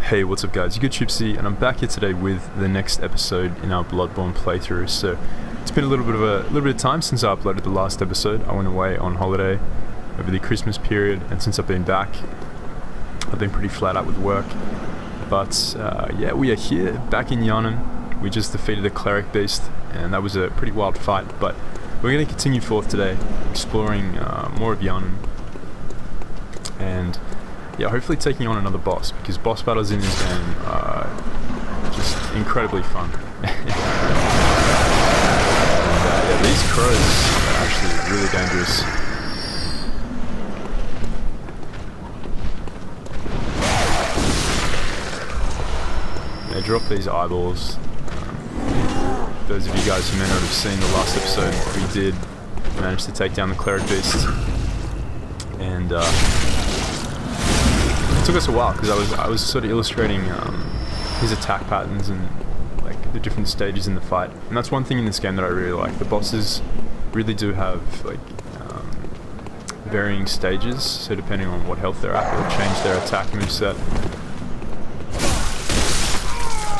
Hey, what's up guys, you good Chipsy, and I'm back here today with the next episode in our Bloodborne playthrough. So it's been a little bit of time since I uploaded the last episode. I went away on holiday over the Christmas period, and since I've been back, I've been pretty flat out with work. But yeah, we are here, back in Yharnam. We just defeated a cleric beast, and that was a pretty wild fight, but we're going to continue forth today, exploring more of Yharnam. And yeah, hopefully taking on another boss, because boss battles in this game are just incredibly fun. And, yeah, these crows are actually really dangerous. They drop these eyeballs. Those of you guys who may not have seen the last episode, we did manage to take down the cleric beast, and it took us a while because I was sort of illustrating his attack patterns and like the different stages in the fight, and that's one thing in this game that I really like. The bosses really do have like varying stages, so depending on what health they're at, they'll change their attack moveset.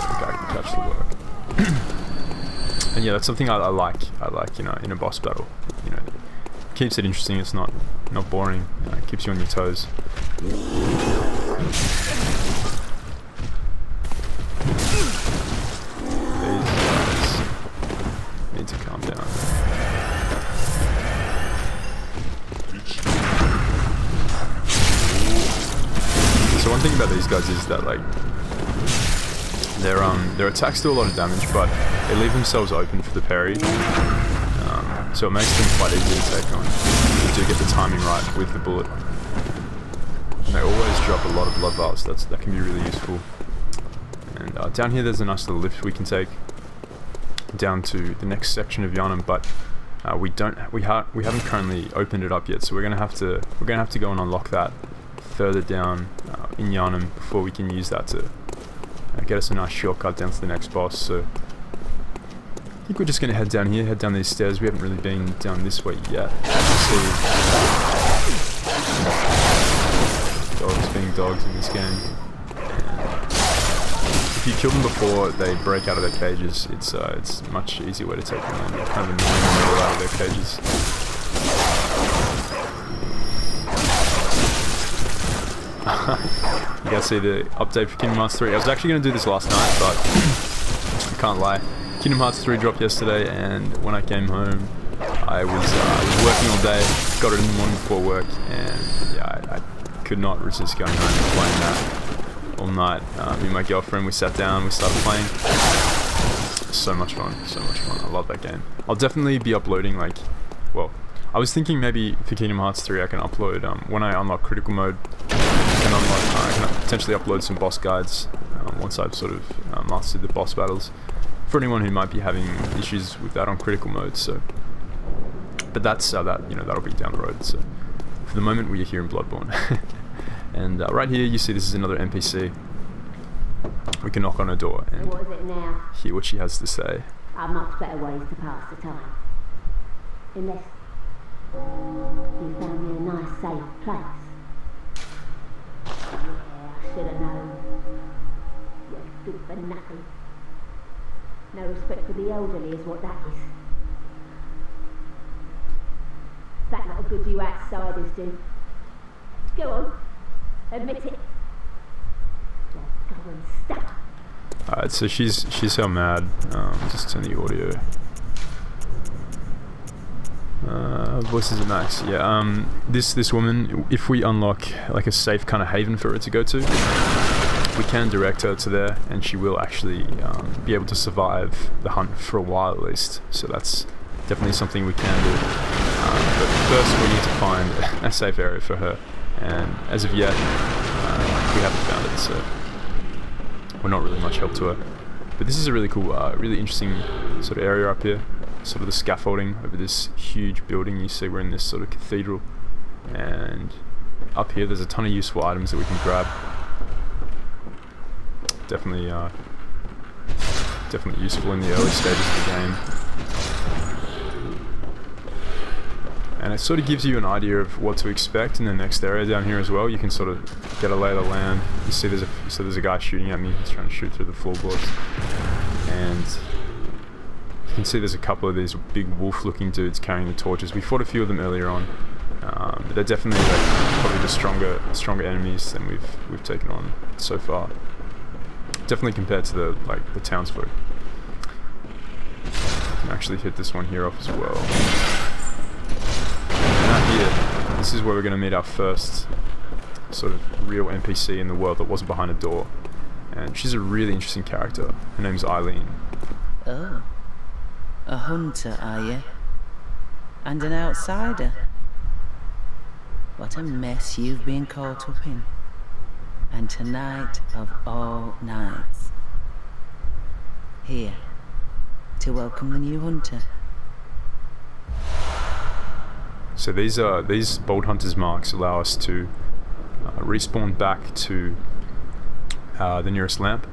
The guy can touch the work. And yeah, that's something I like, you know, in a boss battle. You know, it keeps it interesting. It's not boring. You know, it keeps you on your toes. These guys need to calm down. So one thing about these guys is that like their attacks do a lot of damage, but they leave themselves open for the parry. So it makes them quite easy to take on. You do get the timing right with the bullet. And they always drop a lot of blood vials. That can be really useful. And down here there's a nice little lift we can take down to the next section of Yharnam, but we haven't currently opened it up yet, so we're gonna have to go and unlock that further down in Yharnam before we can use that to get us a nice shortcut down to the next boss. So I think we're just gonna head down here, head down these stairs. We haven't really been down this way yet. Dogs being dogs in this game. And if you kill them before they break out of their cages, it's a much easier way to take them on. It's kind of annoying when they're out of their cages. You guys see the update for Kingdom Hearts 3. I was actually going to do this last night, but I can't lie. Kingdom Hearts 3 dropped yesterday, and when I came home, I was working all day, got it in the morning before work, and yeah, I could not resist going home and playing that all night. Me and my girlfriend, we sat down, we started playing. So much fun, so much fun. I love that game. I'll definitely be uploading, like, well, I was thinking maybe for Kingdom Hearts 3 I can upload, when I unlock critical mode, I can potentially upload some boss guides once I've sort of mastered the boss battles, for anyone who might be having issues with that on critical mode. So, but that's that'll be down the road. So for the moment we are here in Bloodborne. And right here you see this is another NPC. We can knock on her door and what is it now? Hear what she has to say. Are much better ways to pass the time. Unless you found me a nice safe place. Yeah, I should have known. You're good for nothing. No respect for the elderly is what that is. That little good you outsiders do. Go on, admit it. Go and stop. Alright, so she's how mad. Just turn the audio. Voices at max. Yeah. This woman, if we unlock like a safe kind of haven for her to go to, we can direct her to there, and she will actually be able to survive the hunt for a while at least. So that's definitely something we can do. But first we need to find a safe area for her, and as of yet, we haven't found it, so we're not really much help to her. But this is a really cool, really interesting sort of area up here. Sort of the scaffolding over this huge building. You see we're in this sort of cathedral, and up here there's a ton of useful items that we can grab. Definitely useful in the early stages of the game. And it sort of gives you an idea of what to expect in the next area down here as well. You can sort of get a lay of the land. You see there's a guy shooting at me. He's trying to shoot through the floorboards, and you can see there's a couple of these big wolf-looking dudes carrying the torches. We fought a few of them earlier on, but they're definitely like probably the stronger enemies than we've taken on so far. Definitely compared to the townsfolk. I can actually hit this one here off as well. Now here, this is where we're going to meet our first sort of real NPC in the world that wasn't behind a door, and she's a really interesting character. Her name's Eileen. Oh, a hunter, are you? And an outsider? What a mess you've been caught up in. And tonight of all nights. Here, to welcome the new hunter. So these Bold Hunter's marks allow us to respawn back to the nearest lamp,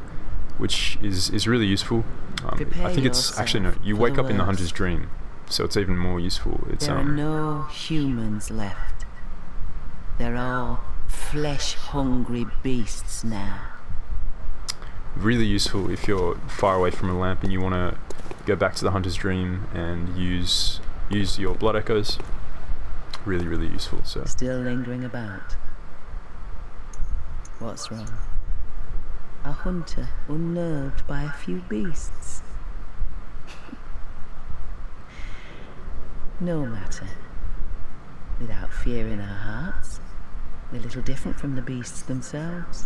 which is really useful. I think it's actually no. You wake up in the hunter's dream, so it's even more useful. It's there are no humans left. They're all flesh-hungry beasts now. Really useful if you're far away from a lamp and you want to go back to the hunter's dream and use your blood echoes. Really, really useful. So still lingering about. What's wrong? A hunter unnerved by a few beasts. No matter. Without fear in our hearts, we're little different from the beasts themselves.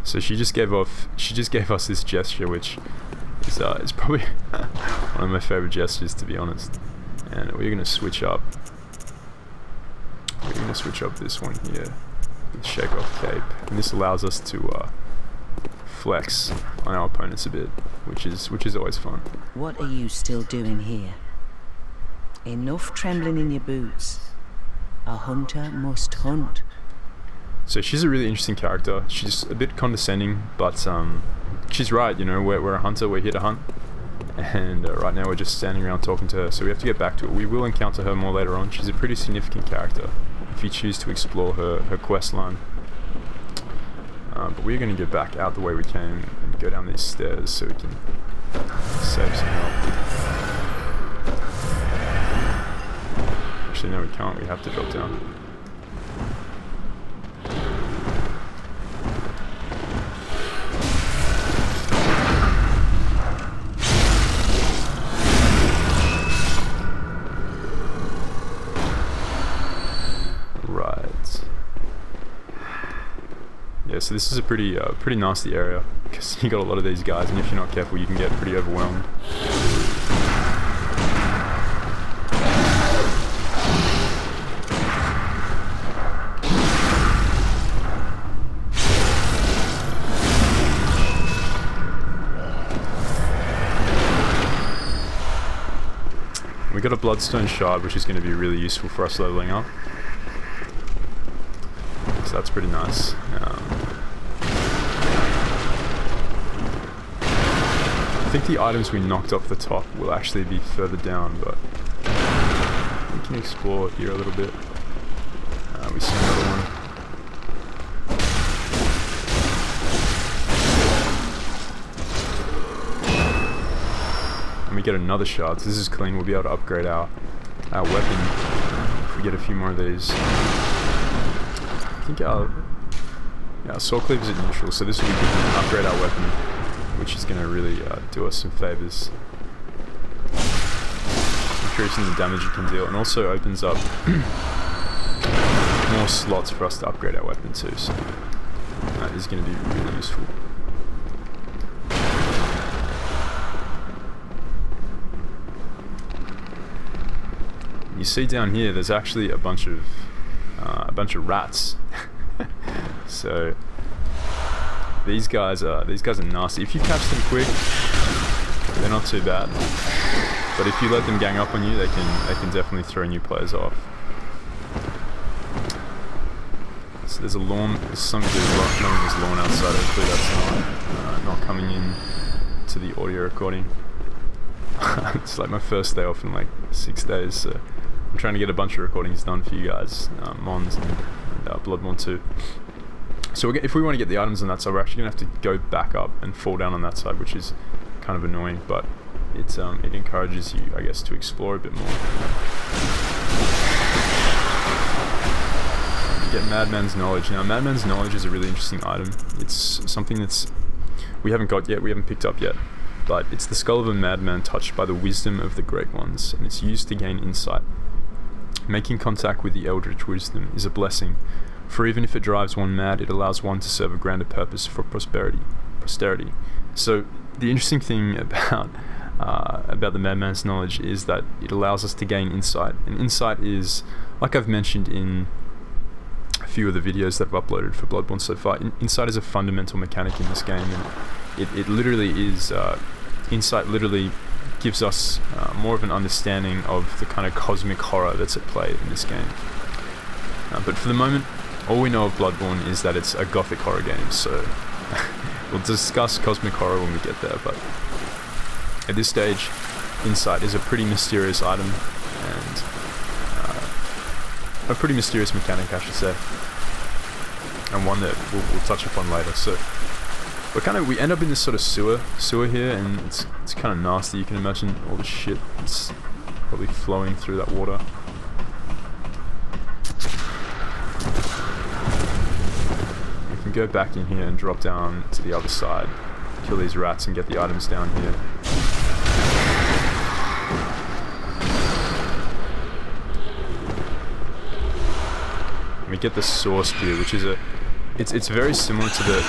So she just gave us this gesture, which is probably one of my favorite gestures, to be honest. And we're gonna switch up. We're gonna switch up this one here with Shake Off Cape, and this allows us to flex on our opponents a bit, which is always fun. What are you still doing here? Enough trembling in your boots. A hunter must hunt. So she's a really interesting character. She's a bit condescending, but she's right. You know, we're a hunter. We're here to hunt, and right now we're just standing around talking to her. So we have to get back to it. We will encounter her more later on. She's a pretty significant character if you choose to explore her quest line. But we're going to get back out the way we came and go down these stairs so we can save some help. Actually, no, we can't. We have to drop down. Yeah, so this is a pretty nasty area because you got a lot of these guys, and if you're not careful, you can get pretty overwhelmed. We got a Bloodstone Shop, which is going to be really useful for us leveling up. So that's pretty nice. I think the items we knocked off the top will actually be further down, but we can explore here a little bit. We see another one. And we get another shard, so this is clean. We'll be able to upgrade our weapon if we get a few more of these. I think our sword cleave is at neutral, so this will be good to upgrade our weapon, which is going to really do us some favours. Increasing the damage it can deal, and also opens up more slots for us to upgrade our weapon too, so that is going to be really useful. You see down here, there's actually a bunch of rats. So these guys are nasty. If you catch them quick, they're not too bad. But if you let them gang up on you, they can definitely throw new players off. So there's a lawn. There's some dude mowing his lawn outside. Hopefully that's not coming in to the audio recording. It's like my first day off in like 6 days, so I'm trying to get a bunch of recordings done for you guys, Mons and Bloodborne 2. So if we want to get the items on that side, we're actually going to have to go back up and fall down on that side, which is kind of annoying, but it encourages you, I guess, to explore a bit more. Get Madman's Knowledge. Now, Madman's Knowledge is a really interesting item. It's something that's we haven't got yet, we haven't picked up yet, but it's the skull of a madman touched by the wisdom of the Great Ones, and it's used to gain insight. Making contact with the Eldritch Wisdom is a blessing, for even if it drives one mad, it allows one to serve a grander purpose for posterity. So the interesting thing about the Madman's Knowledge is that it allows us to gain insight, and insight is, like I've mentioned in a few of the videos that I've uploaded for Bloodborne so far, insight is a fundamental mechanic in this game, and it literally is, insight literally gives us more of an understanding of the kind of cosmic horror that's at play in this game. But for the moment, all we know of Bloodborne is that it's a Gothic horror game, so we'll discuss cosmic horror when we get there, but at this stage, insight is a pretty mysterious item, and a pretty mysterious mechanic, I should say, and one that we'll touch upon later. So we end up in this sort of sewer here, and it's kind of nasty. You can imagine all the shit that's probably flowing through that water. We can go back in here and drop down to the other side, kill these rats and get the items down here. We get the Saw Spear, which is it's very similar to the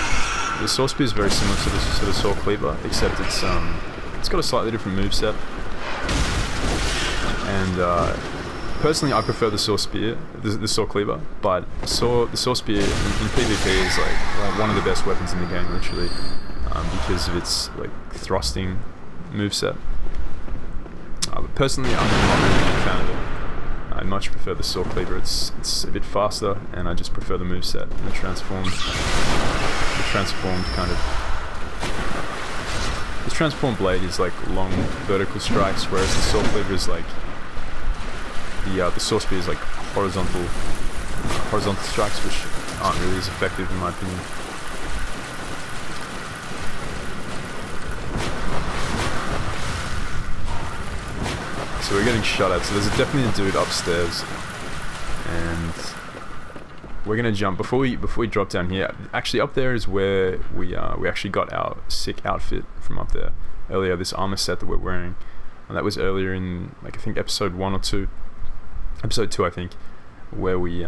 Saw Spear is very similar to the Saw Cleaver, except it's got a slightly different moveset. And personally, I prefer the Saw Spear, the Saw Cleaver, but the Saw Spear in PvP is like one of the best weapons in the game, literally, because of its like thrusting moveset. But personally, I'm not really a big fan of it. I much prefer the Saw Cleaver. It's a bit faster, and I just prefer the moveset and the transformed this transformed blade is like long vertical strikes, whereas the Saw Cleaver is like the Saw Spear is like horizontal strikes, which aren't really as effective in my opinion. So we're getting shot at, so there's definitely a dude upstairs, and we're gonna jump before we drop down here. Actually, up there is where we actually got our sick outfit from up there earlier. This armor set that we're wearing, and that was earlier in, like, I think episode 1 or 2, episode 2 I think, where we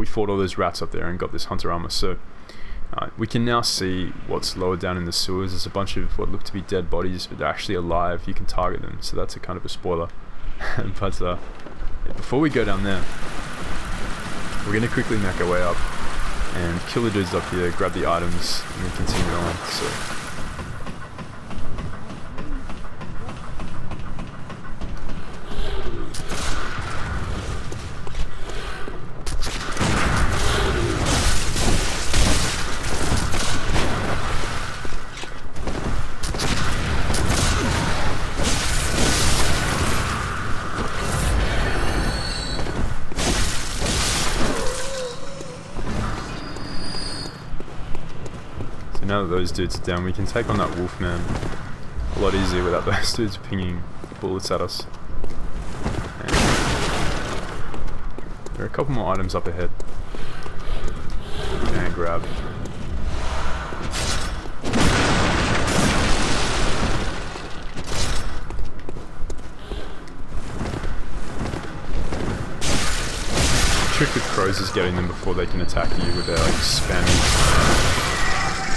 fought all those rats up there and got this hunter armor. So we can now see what's lower down in the sewers. There's a bunch of what look to be dead bodies, but they're actually alive. You can target them, so that's a kind of a spoiler. But before we go down there, we're going to quickly make our way up and kill the dudes up here, grab the items, and then continue on. So now that those dudes are down, we can take on that Wolfman a lot easier without those dudes pinging bullets at us. And there are a couple more items up ahead we can grab. The trick with crows is getting them before they can attack you with their like spamming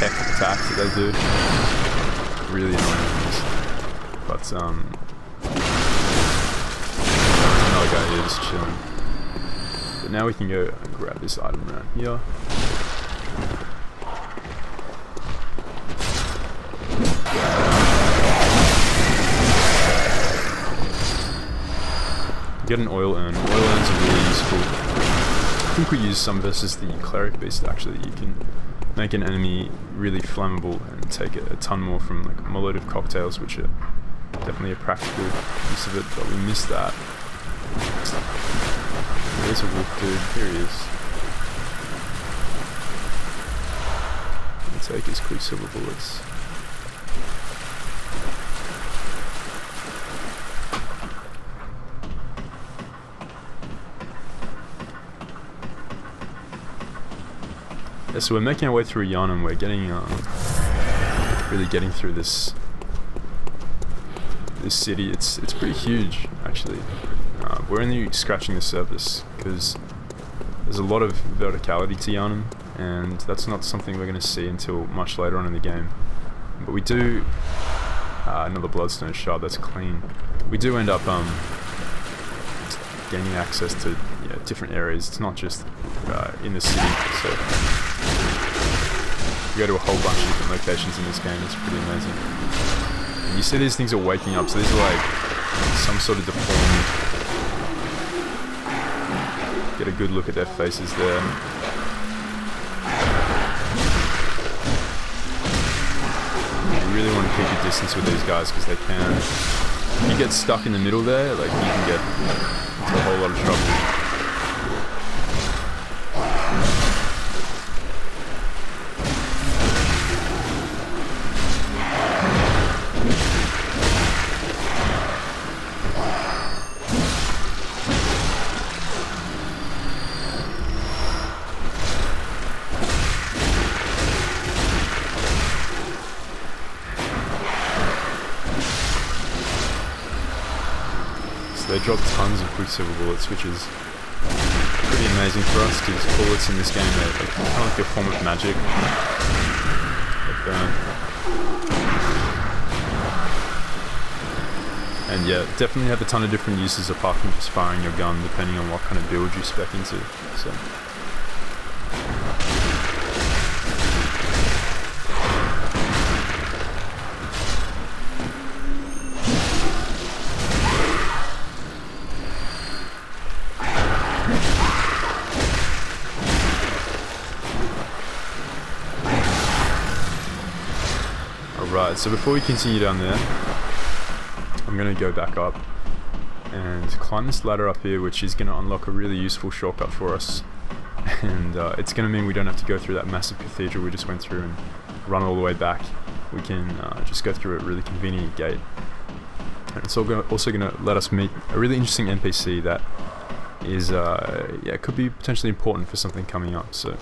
heck attacks that they do. Really annoying. But another guy here just chilling. But now we can go and grab this item around here. Get an oil urn. Oil urns are really useful. I think we use some versus the cleric beast actually. You can make an enemy really flammable and take a ton more from like Molotov cocktails, which are definitely a practical use of it, but we missed that. There's a wolf dude, here he is. take is quicksilver bullets. Yeah, so we're making our way through Yharnam. We're getting, really getting through this city. It's pretty huge, actually. We're only scratching the surface because there's a lot of verticality to Yharnam, and that's not something we're going to see until much later on in the game. But we do another Bloodstone Shop. That's clean. We do end up gaining access to different areas. It's not just in the city. So we go to a whole bunch of different locations in this game. It's pretty amazing. And you see these things are waking up. So these are like some sort of deformed. Get a good look at their faces there. You really want to keep your distance with these guys because they can. If you get stuck in the middle there, like you can get into a whole lot of trouble. They drop tons of quicksilver bullets, which is pretty amazing for us because bullets in this game are kind of like a form of magic. They burn. And yeah, definitely have a ton of different uses apart from just firing your gun, depending on what kind of build you spec into. So. Right, so before we continue down there, I'm going to go back up and climb this ladder up here, which is going to unlock a really useful shortcut for us. And it's going to mean we don't have to go through that massive cathedral we just went through and run all the way back. We can just go through a really convenient gate. And it's also going to let us meet a really interesting NPC that is, yeah, could be potentially important for something coming up. So.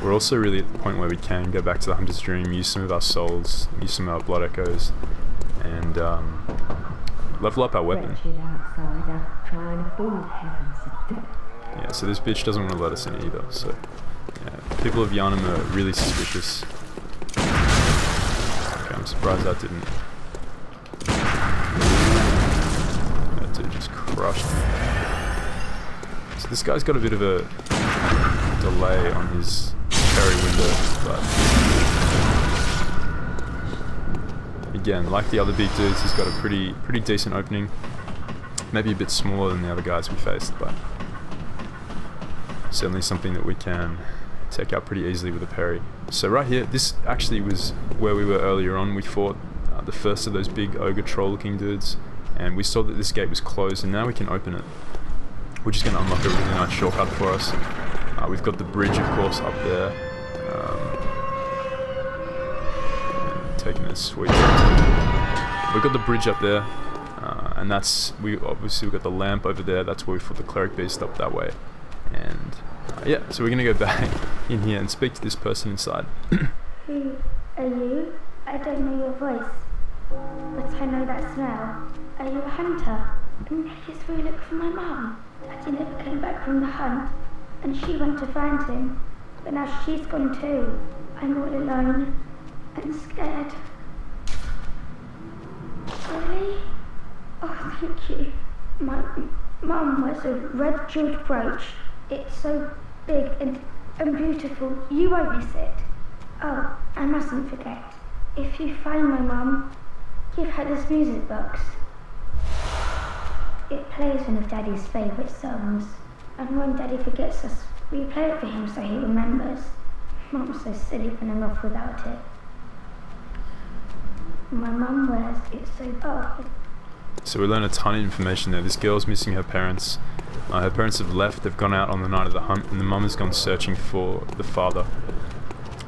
We're also really at the point where we can go back to the Hunter's Dream, use some of our souls, use some of our blood echoes, and level up our weapon. Yeah, so this bitch doesn't want to let us in either, so yeah, people of Yharnam are really suspicious. Okay, I'm surprised that didn't. That dude just crushed me. So this guy's got a bit of a delay on his window, but again, like the other big dudes, he's got a pretty decent opening. Maybe a bit smaller than the other guys we faced, but certainly something that we can take out pretty easily with a parry. So right here, this actually was where we were earlier on. We fought the first of those big ogre troll looking dudes, and we saw that this gate was closed, and now we can open it, which is going to unlock a really nice shortcut for us. We've got the bridge, of course, up there. Taking a sweet. We've got the bridge up there, and that's we've got the lamp over there. That's where we fought the cleric beast up that way. And yeah, so we're gonna go back in here and speak to this person inside. Who are you? I don't know your voice, but I know that smell. Are you a hunter? Maybe it's where you look for my mum. Daddy never came back from the hunt, and she went to find him, but now she's gone too. I'm all alone and scared. Really? Oh, thank you. My mum wears a red jeweled brooch. It's so big and beautiful. You won't miss it. Oh, I mustn't forget. If you find my mum, give her this music box. It plays one of Daddy's favourite songs. And when Daddy forgets us, we play it for him so he remembers. Mum's so silly running off without it. My mum wears it so bad. So we learn a ton of information there. This girl's missing her parents. Her parents have left, they've gone out on the night of the hunt, and the mum has gone searching for the father,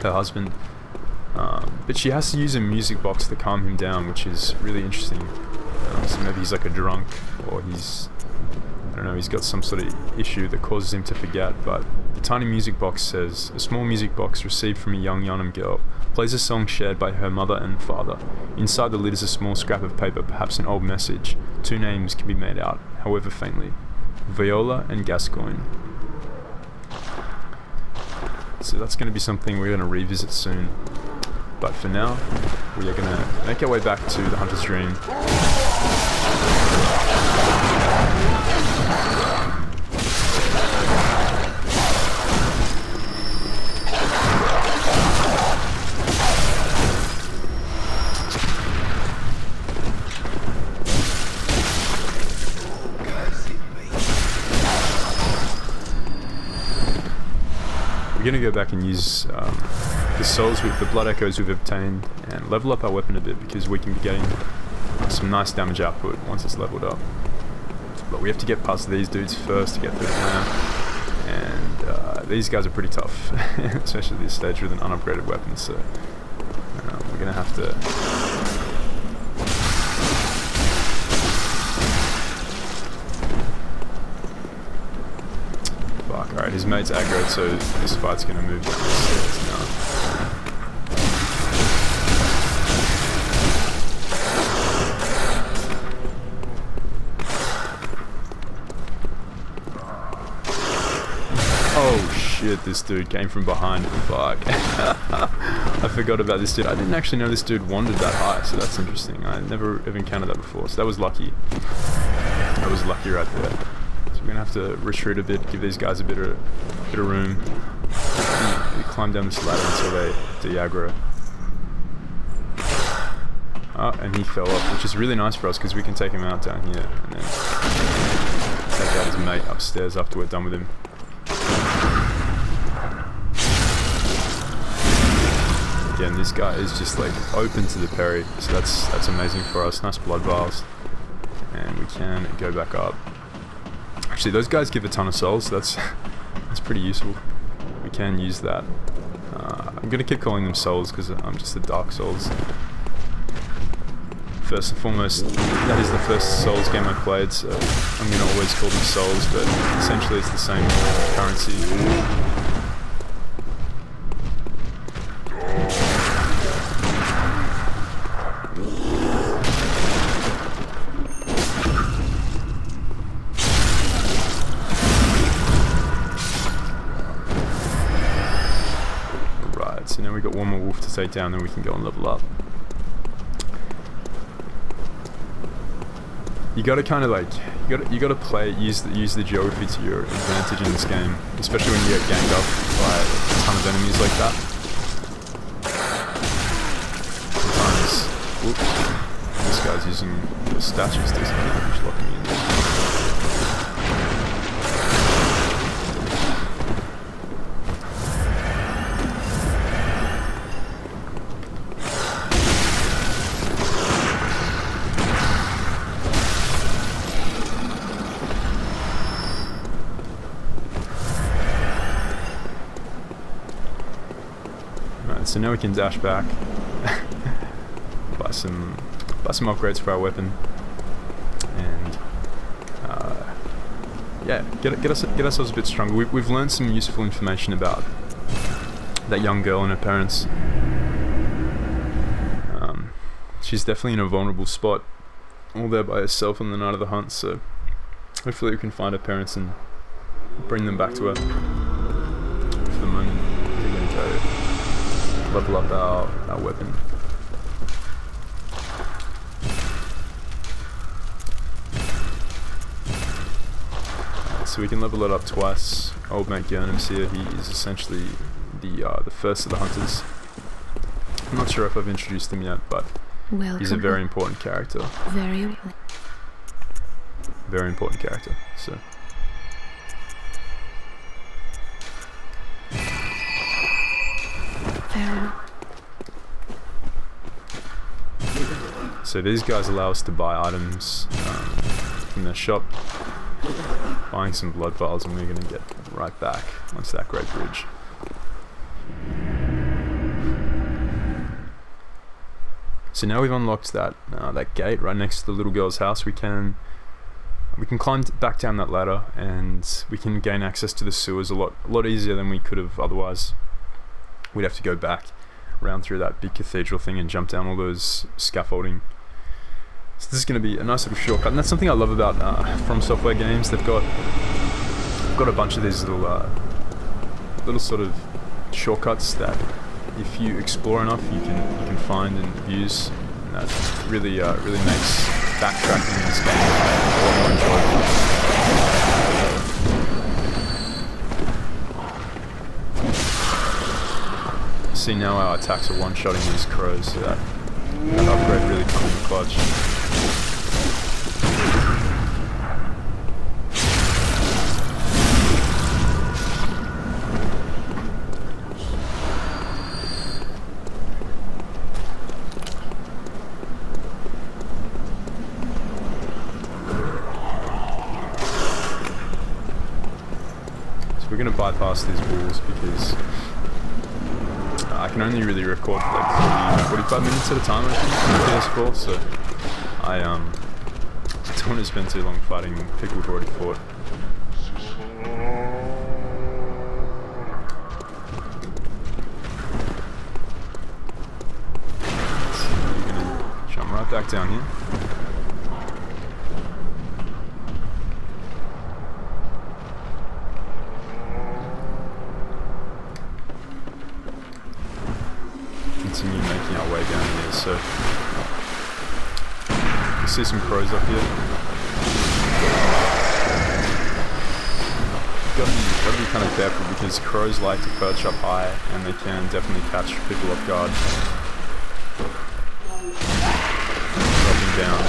her husband. But she has to use a music box to calm him down, which is really interesting. So maybe he's like a drunk, or he's, I don't know, he's got some sort of issue that causes him to forget. But the tiny music box says, a small music box received from a young Yharnam girl plays a song shared by her mother and father. Inside the lid is a small scrap of paper, perhaps an old message. Two names can be made out, however faintly. Viola and Gascoigne. So that's going to be something we're going to revisit soon. But for now, we are going to make our way back to the Hunter's Dream. We're going to go back and use the souls with the blood echoes we've obtained and level up our weapon a bit, because we can be getting some nice damage output once it's leveled up. But we have to get past these dudes first to get through the lamp, and these guys are pretty tough, especially at this stage with an unupgraded weapon, so we're going to have to... Alright, his mate's aggro, so this fight's gonna move down the stairs now. Oh shit, this dude came from behind. Fuck. I forgot about this dude. I didn't actually know this dude wandered that high, so that's interesting. I never ever encountered that before, so that was lucky. That was lucky right there. We're gonna have to retreat a bit, give these guys a bit of room. We climb down this ladder until they de-aggro. Oh, and he fell off, which is really nice for us because we can take him out down here and then take out his mate upstairs after we're done with him. Again, this guy is just like open to the parry, so that's amazing for us. Nice blood vials, and we can go back up. Actually, those guys give a ton of souls, so that's pretty useful. We can use that. I'm going to keep calling them souls because I'm just the Dark Souls. First and foremost, that is the first Souls game I played, so I'm going to always call them souls, but essentially it's the same currency. So now we've got one more wolf to take down, then we can go and level up. You gotta kind of like, you gotta play, use the geography to your advantage in this game, especially when you get ganged up by a ton of enemies like that. Sometimes, whoop, this guy's using the statues, doesn't he? Which locking me in there. So now we can dash back, buy some upgrades for our weapon, and yeah, get ourselves a bit stronger. We've learned some useful information about that young girl and her parents. She's definitely in a vulnerable spot, all there by herself on the night of the hunt. So hopefully we can find her parents and bring them back to her. For the moment, we're gonna go level up our weapon. So we can level it up twice. Old mate Yharnam's here. He is essentially the first of the hunters. I'm not sure if I've introduced him yet, but he's a very important character. Very important character. So So these guys allow us to buy items from their shop. Buying some blood vials, and we're going to get right back onto that great bridge. So now we've unlocked that that gate right next to the little girl's house. We can climb back down that ladder, and we can gain access to the sewers a lot easier than we could have otherwise. We'd have to go back round through that big cathedral thing and jump down all those scaffolding. So this is going to be a nice little shortcut, and that's something I love about From Software games. They've got a bunch of these little sort of shortcuts that, if you explore enough, you can find and use, and that really makes backtracking in this game a lot more enjoyable. See, now our attacks are one-shotting these crows, so that upgrade really comes in the clutch. We're going to bypass these walls because I can only really record like 45 minutes at a time, I think, on PS4, so I don't want to spend too long fighting people who've already fought. So you're going to jump right back down here. Continue making our way down here, so you see some crows up here. Gotta be kind of careful because crows like to perch up high and they can definitely catch people off guard. Dropping down.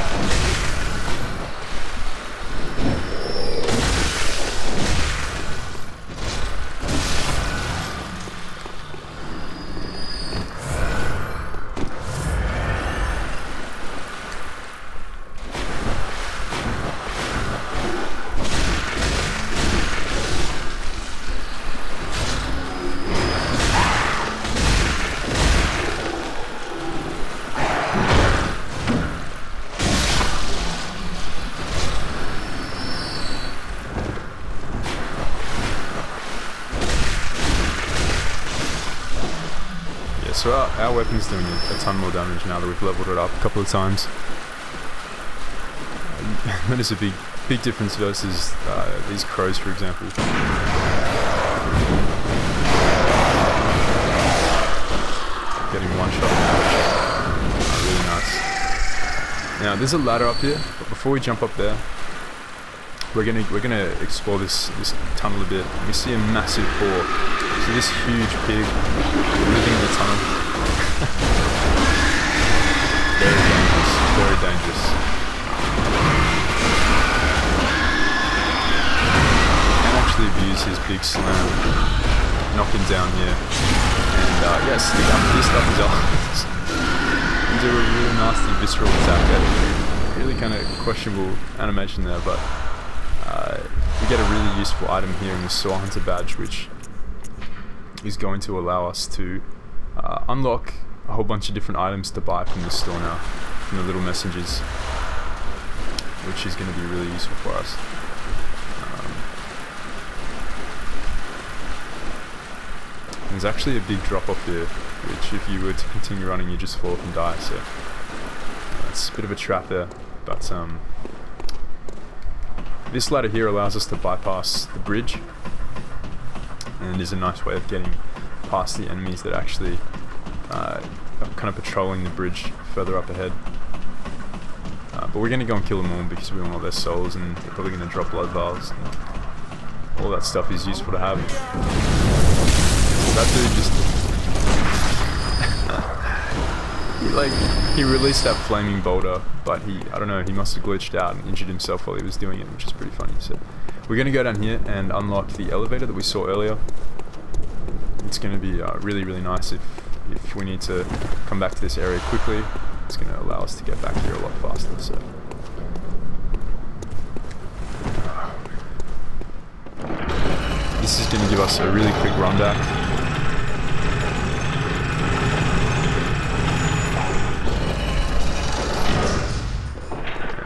So our weapon's doing a ton more damage now that we've leveled it up a couple of times. That is a big difference versus these crows, for example. Getting one shot of damage. Really nice. Now there's a ladder up here, but before we jump up there, we're gonna explore this tunnel a bit. We see a massive paw. So this huge pig living in the tunnel. Very dangerous, very dangerous. Can actually abuse his big slam, knock him down here, and yeah, stick up this stuff as well. And do a really nasty visceral attack there. Really kind of questionable animation there, but we get a really useful item here in the Saw Hunter badge, which is going to allow us to unlock a whole bunch of different items to buy from the store now, from the little messengers, which is going to be really useful for us. There's actually a big drop off here, which if you were to continue running you just fall off and die, so it's a bit of a trap there, but this ladder here allows us to bypass the bridge, and is a nice way of getting past the enemies that actually are kind of patrolling the bridge further up ahead. But we're going to go and kill them all because we want all their souls, and they're probably going to drop blood vials. All that stuff is useful to have. So that dude just... he released that flaming boulder, but I don't know, he must have glitched out and injured himself while he was doing it, which is pretty funny. So we're going to go down here and unlock the elevator that we saw earlier. It's going to be really nice if we need to come back to this area quickly it's going to allow us to get back here a lot faster. So. This is going to give us a really quick run back.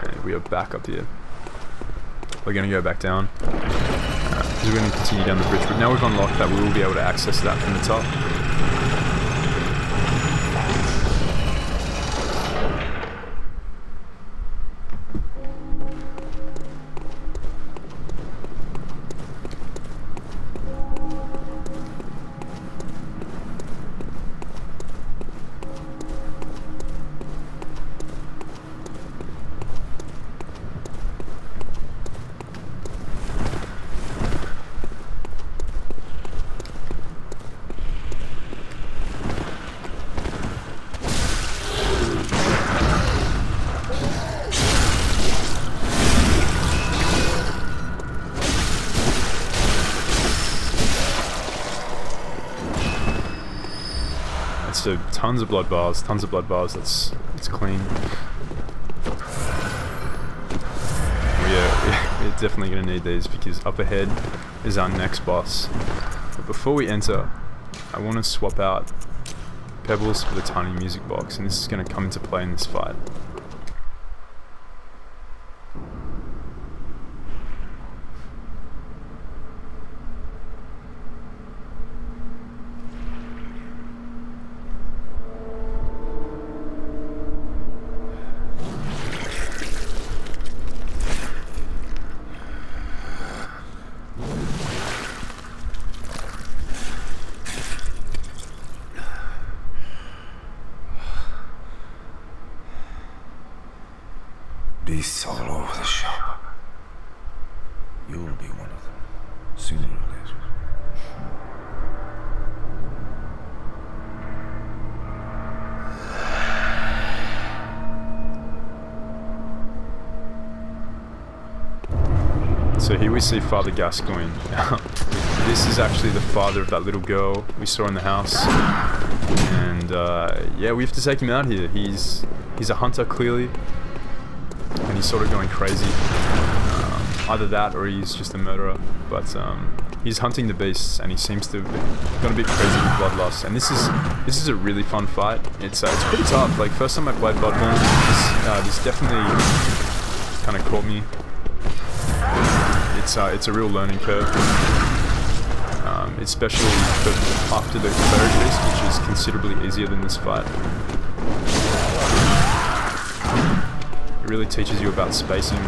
And we are back up here. We're going to go back down. Because we're going to continue down the bridge. But now we've unlocked that, we will be able to access that from the top. So tons of blood bars, that's clean. We're definitely going to need these because up ahead is our next boss. But before we enter, I want to swap out pebbles for the tiny music box, and this is going to come into play in this fight. Beasts all over the shop. You'll be one of them, sooner or later. So here we see Father Gascoigne. This is actually the father of that little girl we saw in the house. And yeah, we have to take him out here. He's a hunter, clearly. And he's sort of going crazy. Either that or he's just a murderer. But he's hunting the beasts, and he seems to have gone a bit crazy with bloodlust. And this is a really fun fight. It's pretty tough. Like, first time I played Bloodborne, this definitely kind of caught me. It's a real learning curve. Especially after the cleric beast, which is considerably easier than this fight. It really teaches you about spacing.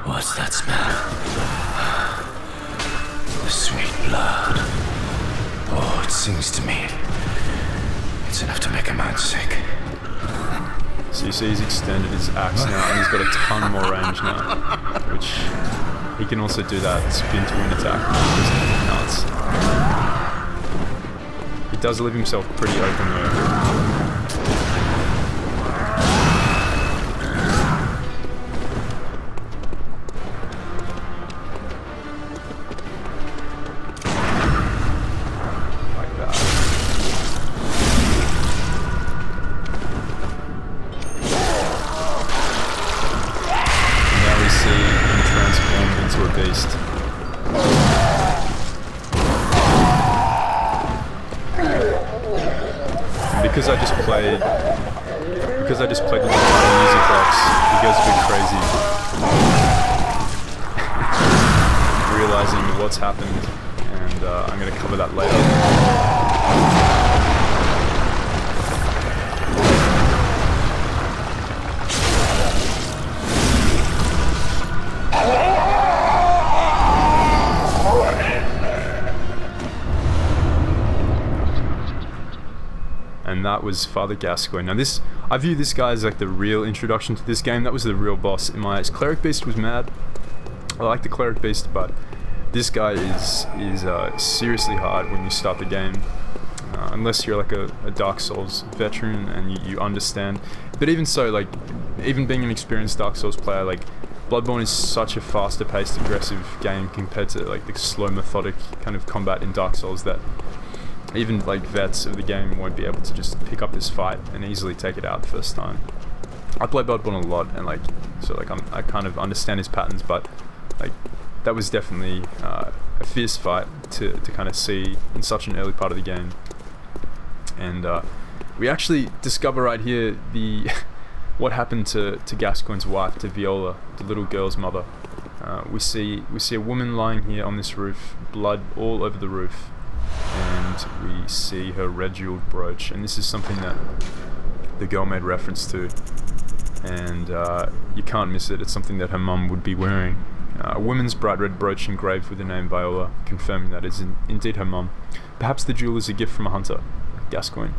What's that smell? The sweet blood. Oh, it sings to me. It's enough to make a man sick. So you see he's extended his axe now, and he's got a ton more range now, which he can also do that spin to win attack, which is nuts. He does leave himself pretty open though. Because I just played with the music box, he goes a bit crazy. Realizing what's happened, and I'm going to cover that later. And that was Father Gascoigne. Now I view this guy as like the real introduction to this game. That was the real boss in my eyes. Cleric Beast was mad. I like the Cleric Beast, but this guy is seriously hard when you start the game. unless you're like a Dark Souls veteran and you understand. But even so, like, even being an experienced Dark Souls player, like, Bloodborne is such a faster paced, aggressive game compared to like the slow, methodic kind of combat in Dark Souls that even like vets of the game won't be able to just pick up this fight and easily take it out the first time. I play Bloodborne a lot, and like, so like I kind of understand his patterns, but like that was definitely a fierce fight to kind of see in such an early part of the game. And we actually discover right here the what happened to Gascoigne's wife, to Viola, the little girl's mother. We see a woman lying here on this roof, blood all over the roof, and we see her red jeweled brooch, and this is something that the girl made reference to, and you can't miss it. It's something that her mum would be wearing. A woman's bright red brooch engraved with the name Viola, confirming that is indeed her mum. Perhaps the jewel is a gift from a hunter, Gascoigne,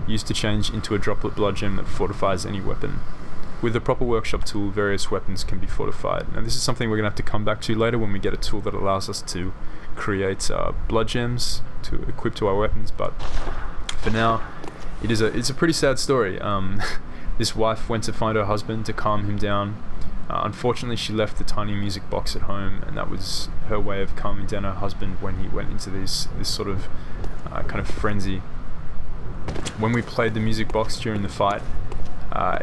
used to change into a droplet blood gem that fortifies any weapon. With the proper workshop tool, various weapons can be fortified. Now this is something we're going to have to come back to later when we get a tool that allows us to create blood gems to equip to our weapons, but for now, it's a pretty sad story. This wife went to find her husband to calm him down. Unfortunately, she left the tiny music box at home, and that was her way of calming down her husband when he went into this sort of kind of frenzy. When we played the music box during the fight,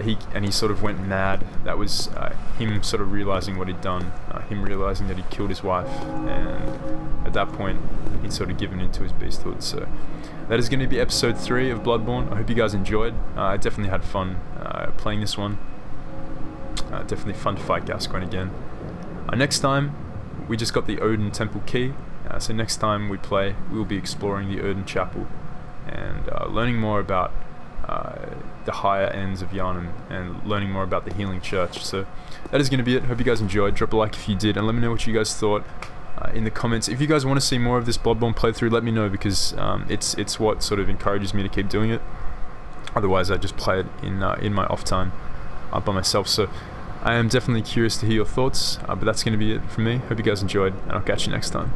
he sort of went mad. That was him sort of realizing what he'd done, him realizing that he'd killed his wife, and at that point he'd sort of given into his beasthood. So that is going to be episode 3 of Bloodborne. I hope you guys enjoyed. I definitely had fun playing this one. Definitely fun to fight Gascoigne again. Next time, we just got the Odin Temple key, so next time we play, we'll be exploring the Odin Chapel and learning more about the higher ends of Yharnam and learning more about the Healing Church. So that is going to be it. Hope you guys enjoyed. Drop a like if you did, and let me know what you guys thought in the comments. If you guys want to see more of this Bloodborne playthrough, let me know, because it's what sort of encourages me to keep doing it. Otherwise, I just play it in my off time by myself. So I am definitely curious to hear your thoughts, but that's going to be it from me. Hope you guys enjoyed, and I'll catch you next time.